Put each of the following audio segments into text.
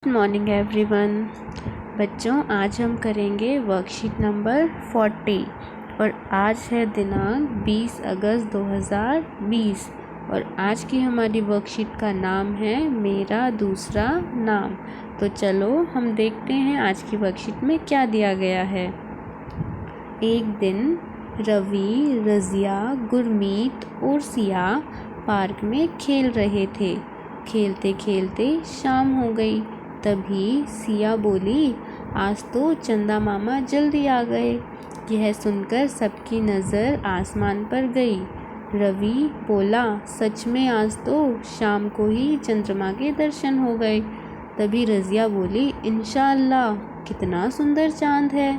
Morning everyone. बच्चों, आज हम करेंगे वर्कशीट नंबर 40 और आज है दिनांक 20 अगस्त 2020 और आज की हमारी वर्कशीट का नाम है मेरा दूसरा नाम। तो चलो हम देखते हैं आज की वर्कशीट में क्या दिया गया है। एक दिन रवि, रज़िया, गुरमीत और सिया पार्क में खेल रहे थे। खेलते खेलते शाम हो गई। तभी सिया बोली, आज तो चंदा मामा जल्दी आ गए। यह सुनकर सबकी नज़र आसमान पर गई। रवि बोला, सच में आज तो शाम को ही चंद्रमा के दर्शन हो गए। तभी रज़िया बोली, इंशाअल्लाह, कितना सुंदर चांद है।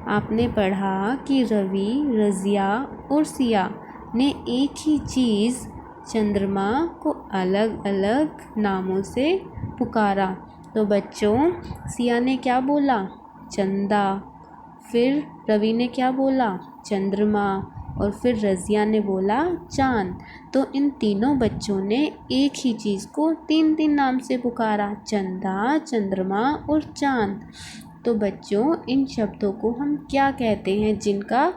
आपने पढ़ा कि रवि, रज़िया और सिया ने एक ही चीज़ चंद्रमा को अलग अलग नामों से पुकारा। तो बच्चों, सिया ने क्या बोला? चंदा। फिर रवि ने क्या बोला? चंद्रमा। और फिर रज़िया ने बोला चांद। तो इन तीनों बच्चों ने एक ही चीज़ को तीन तीन नाम से पुकारा, चंदा, चंद्रमा और चांद। तो बच्चों, इन शब्दों को हम क्या कहते हैं जिनका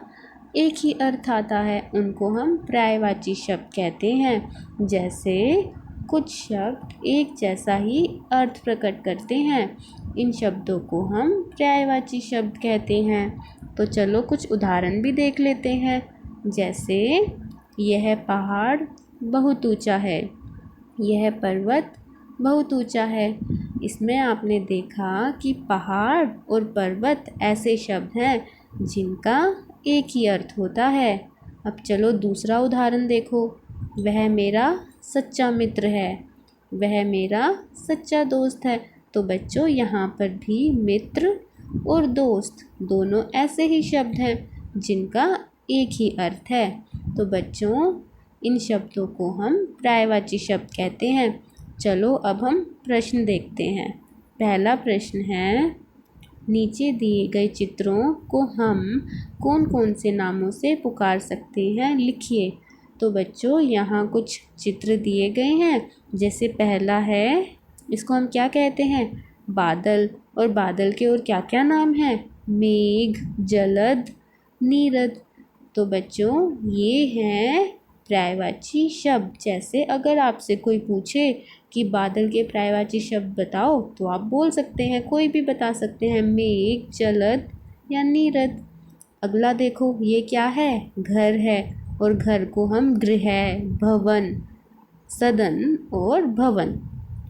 एक ही अर्थ आता है? उनको हम पर्यायवाची शब्द कहते हैं। जैसे कुछ शब्द एक जैसा ही अर्थ प्रकट करते हैं, इन शब्दों को हम पर्यायवाची शब्द कहते हैं। तो चलो कुछ उदाहरण भी देख लेते हैं। जैसे यह पहाड़ बहुत ऊंचा है, यह पर्वत बहुत ऊंचा है। इसमें आपने देखा कि पहाड़ और पर्वत ऐसे शब्द हैं जिनका एक ही अर्थ होता है। अब चलो दूसरा उदाहरण देखो। वह मेरा सच्चा मित्र है, वह मेरा सच्चा दोस्त है। तो बच्चों, यहाँ पर भी मित्र और दोस्त दोनों ऐसे ही शब्द हैं जिनका एक ही अर्थ है। तो बच्चों, इन शब्दों को हम पर्यायवाची शब्द कहते हैं। चलो अब हम प्रश्न देखते हैं। पहला प्रश्न है, नीचे दिए गए चित्रों को हम कौन कौन से नामों से पुकार सकते हैं, लिखिए। तो बच्चों, यहाँ कुछ चित्र दिए गए हैं। जैसे पहला है, इसको हम क्या कहते हैं? बादल। और बादल के और क्या क्या नाम हैं? मेघ, जलद, नीरद। तो बच्चों, ये हैं पर्यायवाची शब्द। जैसे अगर आपसे कोई पूछे कि बादल के पर्यायवाची शब्द बताओ, तो आप बोल सकते हैं, कोई भी बता सकते हैं, मेघ, जलद या नीरद। अगला देखो, ये क्या है? घर है। और घर को हम गृह, भवन, सदन और भवन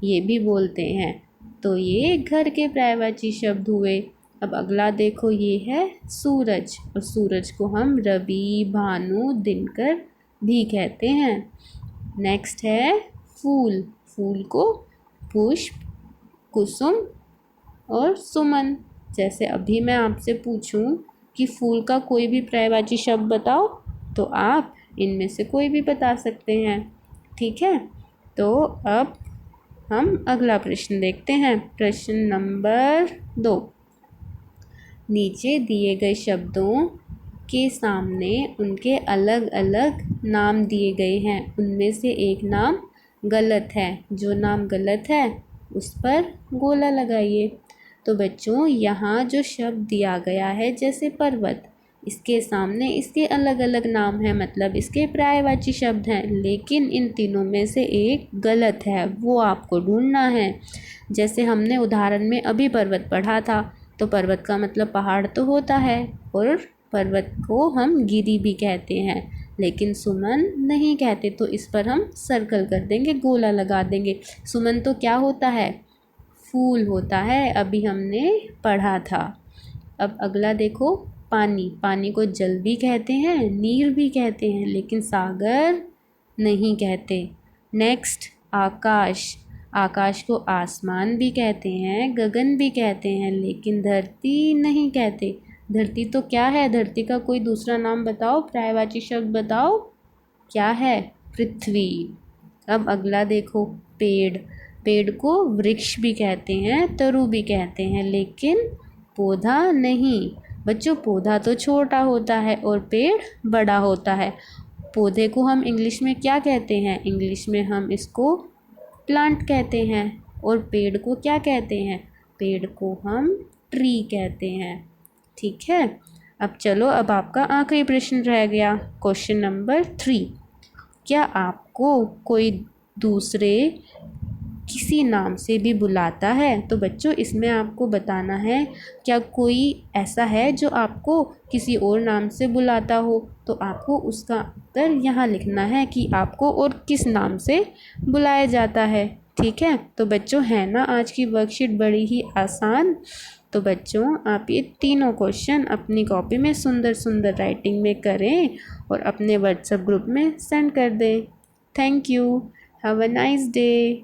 ये भी बोलते हैं। तो ये घर के पर्यायवाची शब्द हुए। अब अगला देखो, ये है सूरज। और सूरज को हम रवि, भानु, दिनकर भी कहते हैं। नेक्स्ट है फूल। फूल को पुष्प, कुसुम और सुमन। जैसे अभी मैं आपसे पूछूं कि फूल का कोई भी पर्यायवाची शब्द बताओ, तो आप इनमें से कोई भी बता सकते हैं। ठीक है, तो अब हम अगला प्रश्न देखते हैं। प्रश्न नंबर 2। नीचे दिए गए शब्दों के सामने उनके अलग अलग नाम दिए गए हैं। उनमें से एक नाम गलत है। जो नाम गलत है उस पर गोला लगाइए। तो बच्चों, यहाँ जो शब्द दिया गया है, जैसे पर्वत, इसके सामने इसके अलग अलग नाम हैं, मतलब इसके पर्यायवाची शब्द हैं, लेकिन इन तीनों में से एक गलत है, वो आपको ढूंढना है। जैसे हमने उदाहरण में अभी पर्वत पढ़ा था, तो पर्वत का मतलब पहाड़ तो होता है और पर्वत को हम गिरी भी कहते हैं, लेकिन सुमन नहीं कहते। तो इस पर हम सर्कल कर देंगे, गोला लगा देंगे। सुमन तो क्या होता है? फूल होता है, अभी हमने पढ़ा था। अब अगला देखो, पानी। पानी को जल भी कहते हैं, नीर भी कहते हैं, लेकिन सागर नहीं कहते। नेक्स्ट, आकाश। आकाश को आसमान भी कहते हैं, गगन भी कहते हैं, लेकिन धरती नहीं कहते। धरती तो क्या है? धरती का कोई दूसरा नाम बताओ, पर्यायवाची शब्द बताओ। क्या है? पृथ्वी। अब अगला देखो, पेड़। पेड़ को वृक्ष भी कहते हैं, तरु भी कहते हैं, लेकिन पौधा नहीं। बच्चों, पौधा तो छोटा होता है और पेड़ बड़ा होता है। पौधे को हम इंग्लिश में क्या कहते हैं? इंग्लिश में हम इसको प्लांट कहते हैं और पेड़ को क्या कहते हैं? पेड़ को हम ट्री कहते हैं। ठीक है, अब चलो, अब आपका आखिरी प्रश्न रह गया, क्वेश्चन नंबर 3। क्या आपको कोई दूसरे किसी नाम से भी बुलाता है? तो बच्चों इसमें आपको बताना है, क्या कोई ऐसा है जो आपको किसी और नाम से बुलाता हो? तो आपको उसका उत्तर यहाँ लिखना है कि आपको और किस नाम से बुलाया जाता है। ठीक है, तो बच्चों है ना आज की वर्कशीट बड़ी ही आसान। तो बच्चों आप ये तीनों क्वेश्चन अपनी कॉपी में सुंदर सुंदर राइटिंग में करें और अपने व्हाट्सएप ग्रुप में सेंड कर दें। Thank you. Have a nice day.